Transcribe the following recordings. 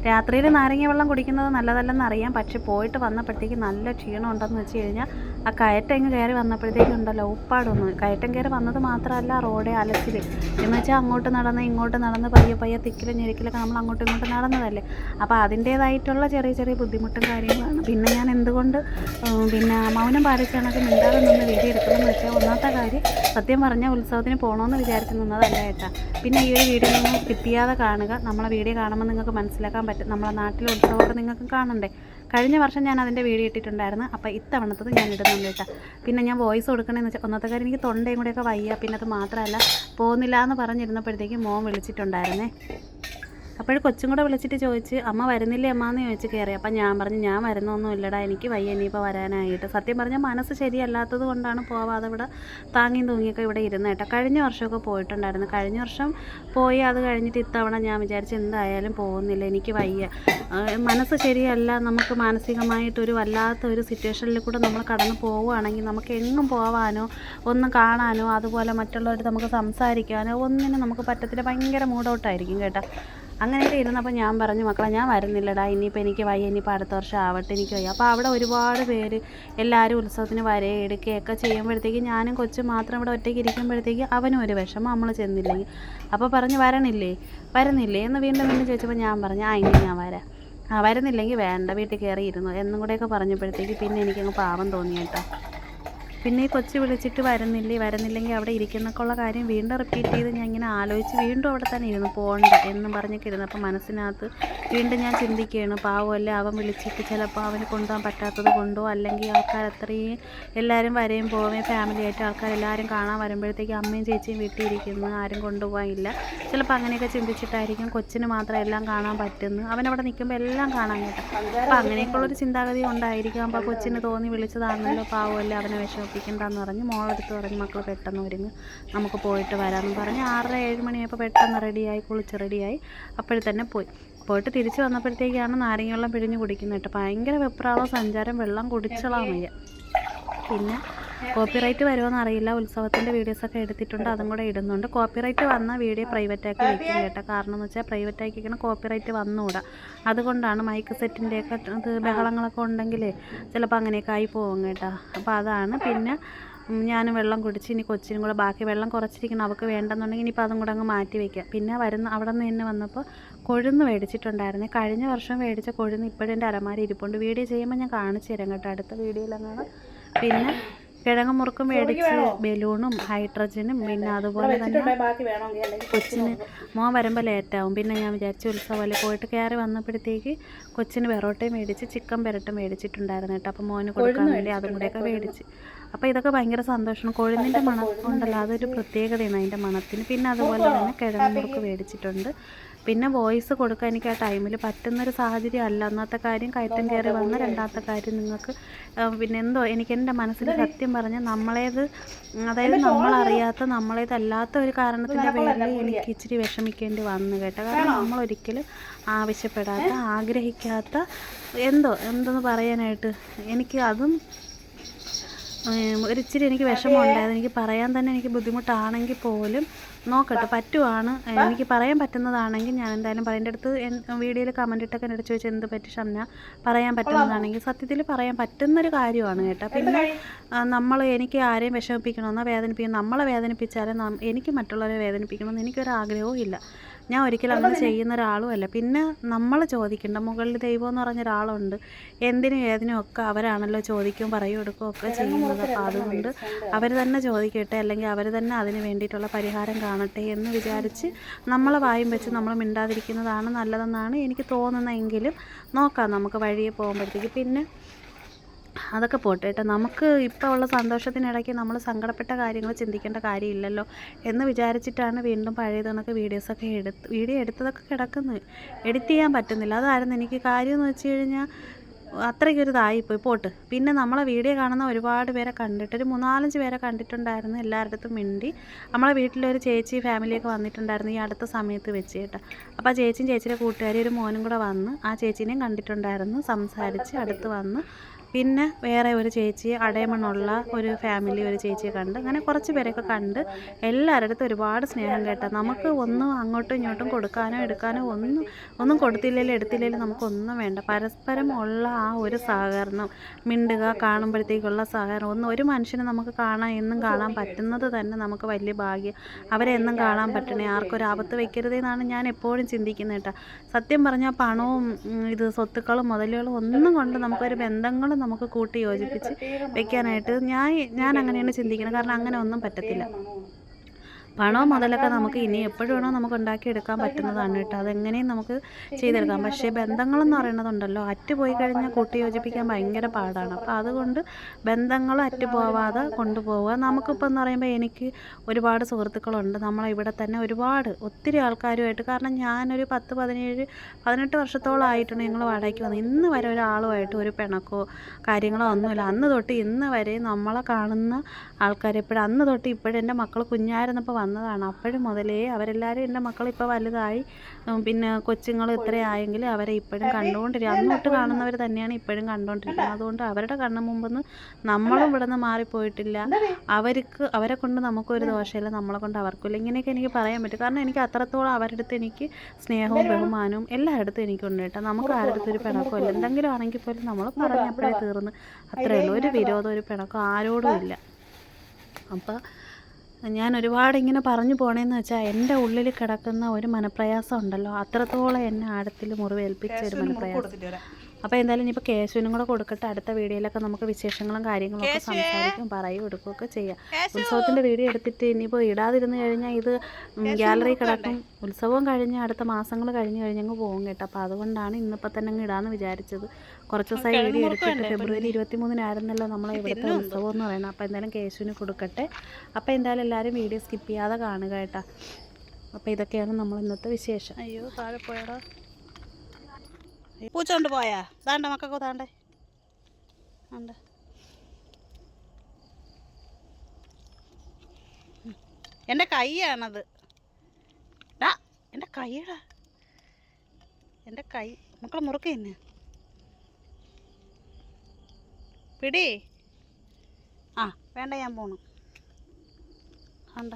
രാത്രിയിൽ നാരങ്ങ വെള്ളം കുടിക്കുന്നത് നല്ലതല്ലെന്ന് അറിയാം. പക്ഷെ പോയിട്ട് വന്നപ്പോഴത്തേക്ക് നല്ല ക്ഷീണം ഉണ്ടെന്ന് വെച്ച് കഴിഞ്ഞാൽ ആ കയറ്റം കയറി വന്നപ്പോഴത്തേക്കുണ്ടല്ലോ ഉപ്പാടൊന്നും. കയറ്റം കയറി വന്നത് മാത്രമല്ല, റോഡെ അലച്ചിൽ എന്ന് വെച്ചാൽ അങ്ങോട്ട് നടന്ന് ഇങ്ങോട്ട് നടന്ന് പയ്യെ പയ്യെ തിക്കിലും ഞെരുക്കിലൊക്കെ നമ്മൾ അങ്ങോട്ടും ഇങ്ങോട്ടും നടന്നതല്ലേ. അപ്പോൾ അതിൻ്റേതായിട്ടുള്ള ചെറിയ ചെറിയ ബുദ്ധിമുട്ടും കാര്യങ്ങളാണ്. പിന്നെ ഞാൻ എന്തുകൊണ്ട് പിന്നെ മൗനം പാലിച്ചാണൊക്കെ മിണ്ടാതെ നിന്ന് വീഡിയോ എടുക്കണമെന്ന് വെച്ചാൽ, ഒന്നാമത്തെ കാര്യം സത്യം പറഞ്ഞാൽ ഉത്സവത്തിന് പോകണമെന്ന് വിചാരിച്ച് നിന്നതല്ല കേട്ടോ. പിന്നെ ഈ ഒരു വീഡിയോ നിങ്ങൾ സ്കിപ്പ് ചെയ്യാതെ കാണുക. നമ്മളെ വീഡിയോ കാണുമ്പോൾ നിങ്ങൾക്ക് മനസ്സിലാക്കാൻ പറ്റും നമ്മളെ നാട്ടിലെ ഉത്സവമൊക്കെ നിങ്ങൾക്ക് കാണണ്ടേ. കഴിഞ്ഞ വർഷം ഞാൻ അതിൻ്റെ വീഡിയോ ഇട്ടിട്ടുണ്ടായിരുന്നു. അപ്പോൾ ഇത്തവണത്തത് ഞാൻ ഇടുന്നുണ്ട് കേട്ടോ. പിന്നെ ഞാൻ വോയിസ് കൊടുക്കണമെന്ന് വെച്ചാൽ, ഒന്നത്തെ കാര്യം എനിക്ക് തൊണ്ടയും കൂടെയൊക്കെ വയ്യ. പിന്നെ അത് മാത്രമല്ല, പോകുന്നില്ല എന്ന് പറഞ്ഞിരുന്നപ്പോഴത്തേക്കും മോൻ വിളിച്ചിട്ടുണ്ടായിരുന്നേ. അപ്പോഴും കൊച്ചും കൂടെ വിളിച്ചിട്ട് ചോദിച്ച്, അമ്മ വരുന്നില്ലേ അമ്മ എന്ന് ചോദിച്ച് കയറി. അപ്പം ഞാൻ പറഞ്ഞു, ഞാൻ വരുന്നൊന്നും ഇല്ലടാ, എനിക്ക് വയ്യ ഇനിയിപ്പോൾ വരാനായിട്ട്. സത്യം പറഞ്ഞാൽ മനസ്സ് ശരിയല്ലാത്തത് കൊണ്ടാണ് പോവാതെ ഇവിടെ താങ്ങിയും തൂങ്ങിയൊക്കെ ഇവിടെ ഇരുന്ന് കേട്ടോ. കഴിഞ്ഞ വർഷമൊക്കെ പോയിട്ടുണ്ടായിരുന്നു. കഴിഞ്ഞ വർഷം പോയി, അത് കഴിഞ്ഞിട്ട് ഇത്തവണ ഞാൻ വിചാരിച്ച് എന്തായാലും പോകുന്നില്ല, എനിക്ക് വയ്യ, മനസ്സ് ശരിയല്ല. നമുക്ക് മാനസികമായിട്ടൊരു വല്ലാത്തൊരു സിറ്റുവേഷനിൽ കൂടെ നമ്മൾ കടന്നു പോവുകയാണെങ്കിൽ നമുക്ക് എങ്ങും പോവാനോ ഒന്നും കാണാനോ അതുപോലെ മറ്റുള്ളവർ നമുക്ക് സംസാരിക്കാനോ ഒന്നിനും നമുക്ക് പറ്റത്തില്ല. ഭയങ്കര മൂഡൗട്ടായിരിക്കും കേട്ടോ. അങ്ങനെയൊക്കെ ഇരുന്നപ്പോൾ ഞാൻ പറഞ്ഞു, മക്കളെ ഞാൻ വരുന്നില്ലടാ, ഇനിയിപ്പോൾ എനിക്ക് വയ്യ, ഇനിയിപ്പോൾ അടുത്ത വർഷം ആവട്ടെ, എനിക്ക് വയ്യ. അപ്പോൾ അവിടെ ഒരുപാട് പേര് എല്ലാവരും ഉത്സവത്തിന് വരെ എടുക്കുകയൊക്കെ ചെയ്യുമ്പോഴത്തേക്ക് ഞാനും കൊച്ചും മാത്രം ഇവിടെ ഒറ്റയ്ക്ക് ഇരിക്കുമ്പോഴത്തേക്ക് അവനും ഒരു വിഷമം, നമ്മൾ ചെന്നില്ലെങ്കിൽ. അപ്പോൾ പറഞ്ഞു, വരുന്നില്ലേ എന്ന് വീണ്ടും ചോദിച്ചപ്പോൾ ഞാൻ പറഞ്ഞു, ഇനി ഞാൻ വരാം, വരുന്നില്ലെങ്കിൽ വേണ്ട, വീട്ടിൽ കയറി ഇരുന്നു എന്നും കൂടെയൊക്കെ പറഞ്ഞപ്പോഴത്തേക്ക് പിന്നെ എനിക്കങ്ങ് പാവം തോന്നി കേട്ടോ. പിന്നെ ഈ കൊച്ചു വിളിച്ചിട്ട് വരുന്നില്ലെങ്കിൽ അവിടെ ഇരിക്കുന്നൊക്കെയുള്ള കാര്യം വീണ്ടും റിപ്പീറ്റ് ചെയ്ത് ഞാൻ ഇങ്ങനെ ആലോചിച്ച് വീണ്ടും അവിടെ തന്നെ ഇരുന്നു, പോകണ്ട എന്നും പറഞ്ഞൊക്കെ ഇരുന്നു. അപ്പോൾ മനസ്സിനകത്ത് വീണ്ടും ഞാൻ ചിന്തിക്കുകയാണ്, പാവമല്ലേ അവൻ വിളിച്ചിട്ട് ചിലപ്പോൾ അവന് കൊണ്ടുപോകാൻ പറ്റാത്തത് കൊണ്ടോ, അല്ലെങ്കിൽ ആൾക്കാർ അത്രയും എല്ലാവരും വരെയും പോവുകയും ഫാമിലിയായിട്ട് ആൾക്കാരെല്ലാവരും കാണാൻ വരുമ്പോഴത്തേക്ക് അമ്മയും ചേച്ചിയും വീട്ടിൽ ഇരിക്കുന്നു, ആരും കൊണ്ടുപോകാനില്ല. ചിലപ്പോൾ അങ്ങനെയൊക്കെ ചിന്തിച്ചിട്ടായിരിക്കും കൊച്ചിന് മാത്രം എല്ലാം കാണാൻ പറ്റുന്നു, അവനവിടെ നിൽക്കുമ്പോൾ എല്ലാം കാണാൻ കേട്ടോ. അപ്പോൾ അങ്ങനെയൊക്കെയുള്ളൊരു ചിന്താഗതി ഉണ്ടായിരിക്കും. അപ്പോൾ കൊച്ചിന് തോന്നി വിളിച്ചതാണല്ലോ, പാവമല്ലേ അവനെ പ്പിക്കണ്ടെന്ന് പറഞ്ഞ് മോളെടുത്ത് പറഞ്ഞ്, മക്കൾ പെട്ടെന്ന് ഒരുങ്ങ് നമുക്ക് പോയിട്ട് വരാമെന്ന് പറഞ്ഞ് 6:30-7 മണിയായപ്പോൾ പെട്ടെന്ന് റെഡിയായി, കുളിച്ച് റെഡിയായി. അപ്പോഴത്തന്നെ പോയിട്ട് തിരിച്ച് വന്നപ്പോഴത്തേക്കാണ് നാരങ്ങ വെള്ളം പിഴിഞ്ഞ് കുടിക്കുന്നത് കേട്ടോ. ഭയങ്കര വെപ്രാളവും സഞ്ചാരം, വെള്ളം കുടിച്ചോളാൻ വയ്യ. പിന്നെ കോപ്പിറൈറ്റ് വരുമോയെന്ന് അറിയില്ല. ഉത്സവത്തിൻ്റെ വീഡിയോസൊക്കെ എടുത്തിട്ടുണ്ട്, അതും കൂടെ ഇടുന്നുണ്ട്. കോപ്പിറൈറ്റ് വന്ന വീഡിയോ പ്രൈവറ്റാക്കി വയ്ക്കും കേട്ടോ. കാരണം എന്ന് വെച്ചാൽ പ്രൈവറ്റാക്കി വയ്ക്കണം, കോപ്പിറൈറ്റ് വന്നുകൂടാ. അതുകൊണ്ടാണ് മൈക്ക് സെറ്റിൻ്റെയൊക്കെ ഇത് ബഹളങ്ങളൊക്കെ ഉണ്ടെങ്കിലേ ചിലപ്പോൾ അങ്ങനെയൊക്കെ ആയി പോകും കേട്ടോ. അപ്പോൾ അതാണ്. പിന്നെ ഞാനും വെള്ളം കുടിച്ച്, ഇനി കൊച്ചിനും കൂടെ ബാക്കി വെള്ളം കുറച്ചിരിക്കണം, അവൾക്ക് വേണ്ടെന്നുണ്ടെങ്കിൽ ഇനിയിപ്പോൾ അതും കൂടെ അങ്ങ് മാറ്റി വയ്ക്കാം. പിന്നെ അവിടെ നിന്ന് തന്നെ വന്നപ്പോൾ കൊഴുന്ന് മേടിച്ചിട്ടുണ്ടായിരുന്നു. കഴിഞ്ഞ വർഷം മേടിച്ച കൊഴുന്ന് ഇപ്പോഴും എൻ്റെ അലമാരി ഇരിപ്പുണ്ട്. വീഡിയോ ചെയ്യുമ്പോൾ ഞാൻ കാണിച്ചു തരാം കേട്ടോ, അടുത്ത വീഡിയോയിലങ്ങനെ. പിന്നെ കിഴങ്ങ് മുറുക്കും മേടിച്ച്, ബലൂണും ഹൈഡ്രജനും, പിന്നെ അതുപോലെ തന്നെ കൊച്ചിന് മോൻ വരുമ്പോൾ ലേറ്റാവും. പിന്നെ ഞാൻ വിചാരിച്ചു ഉത്സവമല്ലേ, പോയിട്ട് കയറി വന്നപ്പോഴത്തേക്ക് കൊച്ചിന് പെറോട്ടയും മേടിച്ച് ചിക്കൻ പെരട്ടും മേടിച്ചിട്ടുണ്ടായിരുന്നു കേട്ടോ. അപ്പോൾ മോന് കൊടുക്കാൻ വേണ്ടി അതും കൂടെയൊക്കെ മേടിച്ച്. അപ്പോൾ ഇതൊക്കെ ഭയങ്കര സന്തോഷമാണ്. കൊഴുന്നിൻ്റെ മണം ഉണ്ടല്ലോ, അതൊരു പ്രത്യേകതയാണ് അതിൻ്റെ മണത്തിന്. പിന്നെ അതുപോലെ തന്നെ കിഴങ്ങ് മുറുക്ക് മേടിച്ചിട്ടുണ്ട്. പിന്നെ വോയിസ് കൊടുക്കാൻ എനിക്ക് ആ ടൈമിൽ പറ്റുന്നൊരു സാഹചര്യം അല്ല. ഒന്നാമത്തെ കാര്യം കയറ്റം കയറി വന്ന, രണ്ടാമത്തെ കാര്യം നിങ്ങൾക്ക് പിന്നെ എന്തോ എനിക്ക് എൻ്റെ മനസ്സിൽ സത്യം പറഞ്ഞാൽ അതായത് നമ്മളറിയാത്ത നമ്മളേതല്ലാത്ത ഒരു കാരണത്തിൻ്റെ പേരിൽ എനിക്ക് ഇച്ചിരി വിഷമിക്കേണ്ടി വന്നു കേട്ടോ. കാരണം നമ്മളൊരിക്കലും ആവശ്യപ്പെടാത്ത, ആഗ്രഹിക്കാത്ത എന്തെന്ന് പറയാനായിട്ട് എനിക്ക് അതും ഒരിച്ചിരി എനിക്ക് വിഷമമുണ്ടായത്. എനിക്ക് പറയാൻ തന്നെ എനിക്ക് ബുദ്ധിമുട്ടാണെങ്കിൽ പോലും നോക്കട്ടെ, പറ്റുവാണ്, എനിക്ക് പറയാൻ പറ്റുന്നതാണെങ്കിൽ ഞാൻ എന്തായാലും പറയും. എൻ്റെ അടുത്ത് വീഡിയോയിൽ കമൻ്റ് ഇട്ടൊക്കെ എൻ്റെ അടുത്ത് ചോദിച്ചാൽ എന്ത് പറ്റി ഷംന, പറയാൻ പറ്റുന്നതാണെങ്കിൽ സത്യത്തിൽ പറയാൻ പറ്റുന്നൊരു കാര്യമാണ് കേട്ടോ. പിന്നെ എനിക്ക് ആരെയും വിഷമിപ്പിക്കണമെന്നോ വേദനിപ്പിക്കണം, നമ്മളെ വേദനിപ്പിച്ചാലും എനിക്ക് മറ്റുള്ളവരെ വേദനിപ്പിക്കണമെന്ന് എനിക്കൊരാഗ്രഹവും ഇല്ല. ഞാൻ ഒരിക്കലും അങ്ങനെ ചെയ്യുന്ന ഒരാളും അല്ല. പിന്നെ നമ്മൾ ചോദിക്കേണ്ട, മുകളിൽ ദൈവം എന്ന് പറഞ്ഞ ഒരാളുണ്ട്, എന്തിനും ഏതിനും ഒക്കെ അവരാണല്ലോ ചോദിക്കുകയും പറയുകയും എടുക്കുകയും ഒക്കെ ചെയ്യുന്നത്. അപ്പോൾ അതുകൊണ്ട് അവർ തന്നെ ചോദിക്കട്ടെ, അല്ലെങ്കിൽ അവർ തന്നെ അതിന് വേണ്ടിയിട്ടുള്ള പരിഹാരം കാണട്ടെ എന്ന് വിചാരിച്ച് നമ്മളെ വായും വെച്ച് നമ്മൾ മിണ്ടാതിരിക്കുന്നതാണ് നല്ലതെന്നാണ് എനിക്ക് തോന്നുന്നതെങ്കിലും നോക്കാം നമുക്ക് വഴിയെ പോകുമ്പോഴത്തേക്ക്. പിന്നെ അതൊക്കെ പോട്ടെ കേട്ടോ. നമുക്ക് ഇപ്പോൾ ഉള്ള സന്തോഷത്തിനിടയ്ക്ക് നമ്മൾ സങ്കടപ്പെട്ട കാര്യങ്ങൾ ചിന്തിക്കേണ്ട കാര്യമില്ലല്ലോ എന്ന് വിചാരിച്ചിട്ടാണ് വീണ്ടും പഴയ കണക്ക് വീഡിയോ എടുത്തതൊക്കെ കിടക്കുന്നത്. എഡിറ്റ് ചെയ്യാൻ പറ്റുന്നില്ല, അതായിരുന്നു എനിക്ക് കാര്യം എന്ന് വെച്ച് കഴിഞ്ഞാൽ. അത്രയ്ക്കൊരു ഇതായിപ്പോയി, പോട്ട്. പിന്നെ നമ്മളെ വീഡിയോ കാണുന്ന ഒരുപാട് പേരെ കണ്ടിട്ട്, ഒരു 3-4 പേരെ കണ്ടിട്ടുണ്ടായിരുന്നു. എല്ലാവരുടെ അടുത്തും മിണ്ടി. നമ്മളെ വീട്ടിലൊരു ചേച്ചി ഫാമിലിയൊക്കെ വന്നിട്ടുണ്ടായിരുന്നു ഈ അടുത്ത സമയത്ത് വെച്ച് കേട്ടോ. അപ്പോൾ ആ ചേച്ചിയും ചേച്ചിയുടെ കൂട്ടുകാരി ഒരു മോനും കൂടെ വന്ന് ആ ചേച്ചീനെയും കണ്ടിട്ടുണ്ടായിരുന്നു, സംസാരിച്ച് അടുത്ത് വന്ന് പിന്നെ വേറെ ഒരു ചേച്ചി അടയമണ്ണുള്ള ഒരു ഫാമിലി ഒരു ചേച്ചിയെ കണ്ട്, അങ്ങനെ കുറച്ച് പേരൊക്കെ കണ്ട് എല്ലാവരുടെ അടുത്തും ഒരുപാട് സ്നേഹം കേട്ടോ. നമുക്ക് ഒന്നും അങ്ങോട്ടും ഇങ്ങോട്ടും കൊടുക്കാനോ എടുക്കാനോ ഒന്നും കൊടുത്തില്ലെങ്കിലും എടുത്തില്ലെങ്കിലും നമുക്കൊന്നും വേണ്ട. പരസ്പരം ഉള്ള ആ ഒരു സഹകരണം, മിണ്ടുക, കാണുമ്പോഴത്തേക്കുള്ള സഹകരണം, ഒരു മനുഷ്യനെ നമുക്ക് എന്നും കാണാൻ പറ്റുന്നത് തന്നെ നമുക്ക് വലിയ ഭാഗ്യം. അവരെ എന്നും കാണാൻ പറ്റണേ, ആർക്കൊരാപത്ത് വയ്ക്കരുതെന്നാണ് ഞാൻ എപ്പോഴും ചിന്തിക്കുന്നത് കേട്ടോ. സത്യം പറഞ്ഞാൽ പണവും സ്വത്തുക്കളും മുതലുകളും ഒന്നും കൊണ്ട് നമുക്കൊരു ബന്ധങ്ങളും നമുക്ക് കൂട്ടി യോജിപ്പിച്ച് വെക്കാനായിട്ട് ഞാൻ അങ്ങനെയാണ് ചിന്തിക്കുന്നത്. കാരണം അങ്ങനെ ഒന്നും പറ്റത്തില്ല. പണവും മുതലൊക്കെ നമുക്ക് ഇനി എപ്പോഴും വേണോ നമുക്ക് ഉണ്ടാക്കിയെടുക്കാൻ പറ്റുന്നതാണ് കേട്ടോ. അതെങ്ങനെയും നമുക്ക് ചെയ്തെടുക്കാം. പക്ഷേ ബന്ധങ്ങളെന്ന് പറയുന്നതുണ്ടല്ലോ, അറ്റുപോയി കഴിഞ്ഞാൽ കൂട്ടി യോജിപ്പിക്കാൻ ഭയങ്കര പാടാണ്. അപ്പോൾ അതുകൊണ്ട് ബന്ധങ്ങൾ അറ്റുപോവാതെ കൊണ്ടുപോവുക. നമുക്കിപ്പോൾ എന്ന് പറയുമ്പോൾ എനിക്ക് ഒരുപാട് സുഹൃത്തുക്കളുണ്ട് നമ്മളിവിടെ തന്നെ, ഒത്തിരി ആൾക്കാരുമായിട്ട്. കാരണം ഞാനൊരു 18 വർഷത്തോളം ആയിട്ടുണ്ട് ഞങ്ങൾ വാടകയ്ക്ക് വന്നത്. ഇന്ന് വരെ ഒരാളുമായിട്ട് ഒരു പിണക്കോ കാര്യങ്ങളോ ഒന്നുമില്ല. അന്ന് തൊട്ട് ഇന്ന് വരെ നമ്മളെ കാണുന്ന ആൾക്കാരെപ്പോഴും, അന്ന് തൊട്ട് ഇപ്പോഴും എൻ്റെ മക്കൾ കുഞ്ഞായിരുന്നപ്പോൾ വന്നതാണ്. അപ്പോഴും മുതലേ അവരെല്ലാവരും, എൻ്റെ മക്കൾ ഇപ്പോൾ വലുതായി, പിന്നെ കൊച്ചുങ്ങൾ ഇത്രയായെങ്കിലും അവരെ ഇപ്പോഴും കണ്ടുകൊണ്ടിരിക്കുക. അന്ന് തൊട്ട് കാണുന്നവർ തന്നെയാണ് ഇപ്പോഴും കണ്ടുകൊണ്ടിരിക്കുന്നത്. അതുകൊണ്ട് അവരുടെ കണ്ണു മുമ്പൊന്നും നമ്മളും ഇവിടെ നിന്ന് മാറിപ്പോയിട്ടില്ല. അവരെ കൊണ്ട് നമുക്കൊരു ദോഷമില്ല, നമ്മളെ കൊണ്ട് അവർക്കില്ല. ഇങ്ങനെയൊക്കെ എനിക്ക് പറയാൻ പറ്റും. കാരണം എനിക്ക് അത്രത്തോളം അവരുടെ അടുത്ത് എനിക്ക് സ്നേഹവും ബഹുമാനവും എല്ലായിടത്തും എനിക്കുണ്ട് കേട്ടോ. നമുക്ക് ആരുടെ അടുത്ത് ഒരു പിണക്കമില്ല. എന്തെങ്കിലും ആണെങ്കിൽ പോലും നമ്മൾ പറഞ്ഞപ്പോഴേ തീർന്ന്, അത്രയേ ഉള്ളൂ. ഒരു വിരോധം ഒരു പിണക്കം ആരോടും ഇല്ല. അപ്പോൾ ഞാൻ ഒരുപാട് ഇങ്ങനെ പറഞ്ഞു പോണേന്ന് വെച്ചാൽ എൻ്റെ ഉള്ളിൽ കിടക്കുന്ന ഒരു മനപ്രയാസം ഉണ്ടല്ലോ, അത്രത്തോളം എന്നെ ആഴത്തിൽ മുറിവേൽപ്പിച്ച ഒരു മനപ്രയാസം. അപ്പോൾ എന്തായാലും ഇനിയിപ്പോൾ കേശുവിനും കൂടെ കൊടുക്കട്ടെ. അടുത്ത വീഡിയോയിലൊക്കെ നമുക്ക് വിശേഷങ്ങളും കാര്യങ്ങളൊക്കെ സംസാരിക്കും, പറയും, എടുക്കുകയൊക്കെ ചെയ്യാം. ഉത്സവത്തിൻ്റെ വീഡിയോ എടുത്തിട്ട് ഇനിയിപ്പോൾ ഇടാതിരുന്ന് കഴിഞ്ഞാൽ ഇത് ഗ്യാലറി കിടക്കും. ഉത്സവം കഴിഞ്ഞ് അടുത്ത മാസങ്ങൾ കഴിഞ്ഞ് അങ്ങ് പോകും കേട്ടോ. അപ്പോൾ അതുകൊണ്ടാണ് ഇന്നിപ്പോൾ തന്നെ അങ്ങ് ഇടാമെന്ന് വിചാരിച്ചത്. കുറച്ച് ദിവസമായി വീഡിയോ എടുത്തിട്ട്. ഫെബ്രുവരി 23-നായിരുന്നല്ലോ നമ്മളെ ഇവിടുത്തെ ഉത്സവം എന്ന് പറയുന്നത്. അപ്പോൾ എന്തായാലും കേശുവിന് കൊടുക്കട്ടെ. അപ്പോൾ എന്തായാലും എല്ലാവരും വീഡിയോ സ്കിപ്പ് ചെയ്യാതെ കാണുക കേട്ടോ. അപ്പോൾ ഇതൊക്കെയാണ് നമ്മൾ ഇന്നത്തെ വിശേഷം. അയ്യോ താഴെ പോയടാ, പൂച്ച കൊണ്ട് പോയാ? താണ്ട മക്കൾക്ക് താണ്ടേ ഉണ്ട്. എൻ്റെ കൈയാണത്. എൻ്റെ കൈയടാ, എൻ്റെ കൈ മക്കൾ മുറുക്ക തന്നെ പിടി. വേണ്ട, ഞാൻ പോണു. കണ്ട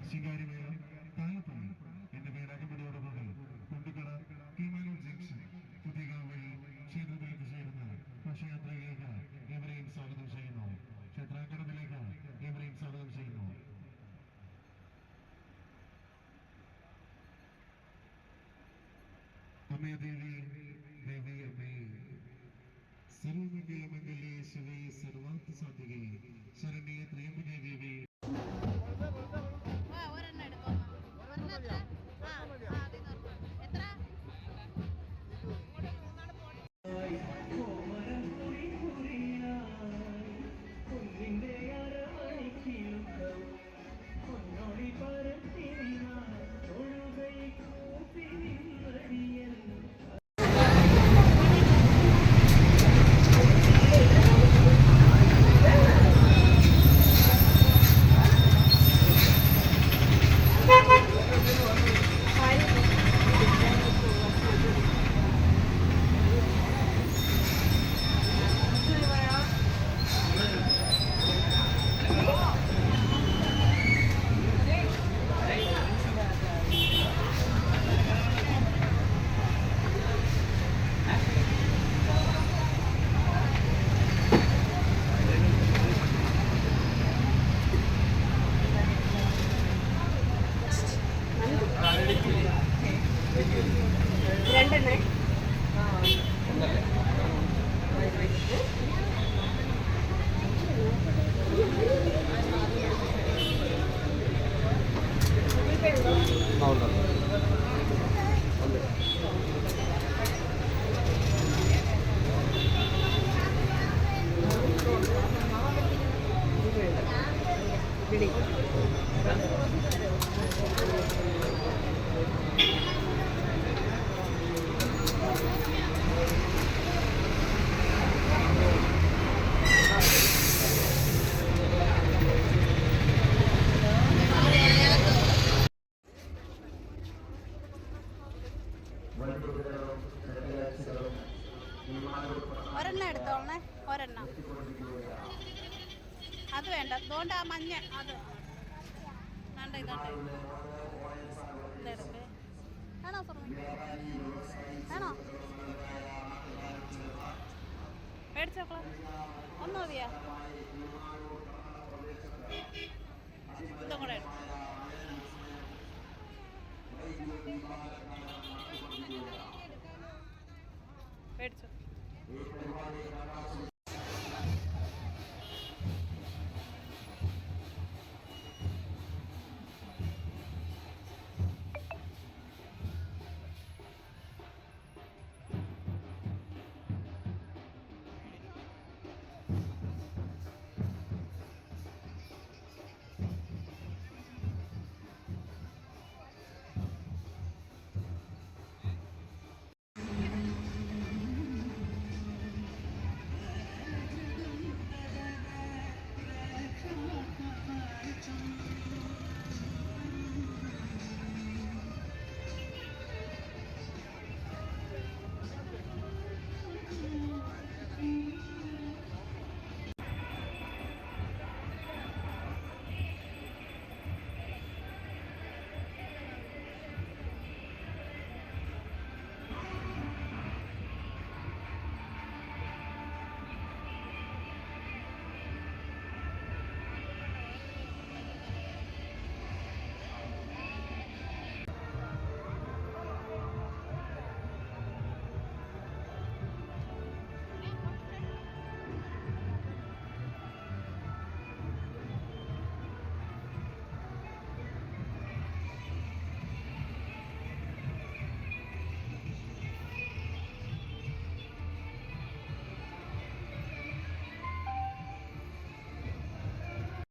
സ്വീകാര്യമായ താലപ്പൊലി എന്നിവയുടെ അകമ്പടിയോടുകൂടി കുണ്ടിക്കട കീമാനൂർ ജംഗ്ഷൻ പുതിയകാവ് വഴി ക്ഷേത്രത്തിലേക്ക് ചേരുന്ന ഘോഷയാത്രയിലേക്ക് ഏവരെയും സ്വാഗതം ചെയ്യുന്നു. ക്ഷേത്രാങ്കണത്തിലേക്ക് ഏവരെയും സ്വാഗതം ചെയ്യുന്നു. അമ്മേ ദേവി, ദേവി അമ്മേ, സർവമംഗളമംഗല്യേ ശിവേ സർവാർത്ഥ സാധികേ ശരണ്യേ ത്രയംബകേ ദേവി. ഒരെണ്ണം എടുത്തോളണേ, ഒരെണ്ണം. അത് വേണ്ട, അതുകൊണ്ട് ആ മഞ്ഞ അത് വേണ്ട. ഇതെടുക്കേ. വേണോ സുറമി? വേണോ? മേടിച്ചോക്കളെ, ഒന്ന് മതിയാ? ഇതും കൂടെ മേടിച്ചോ.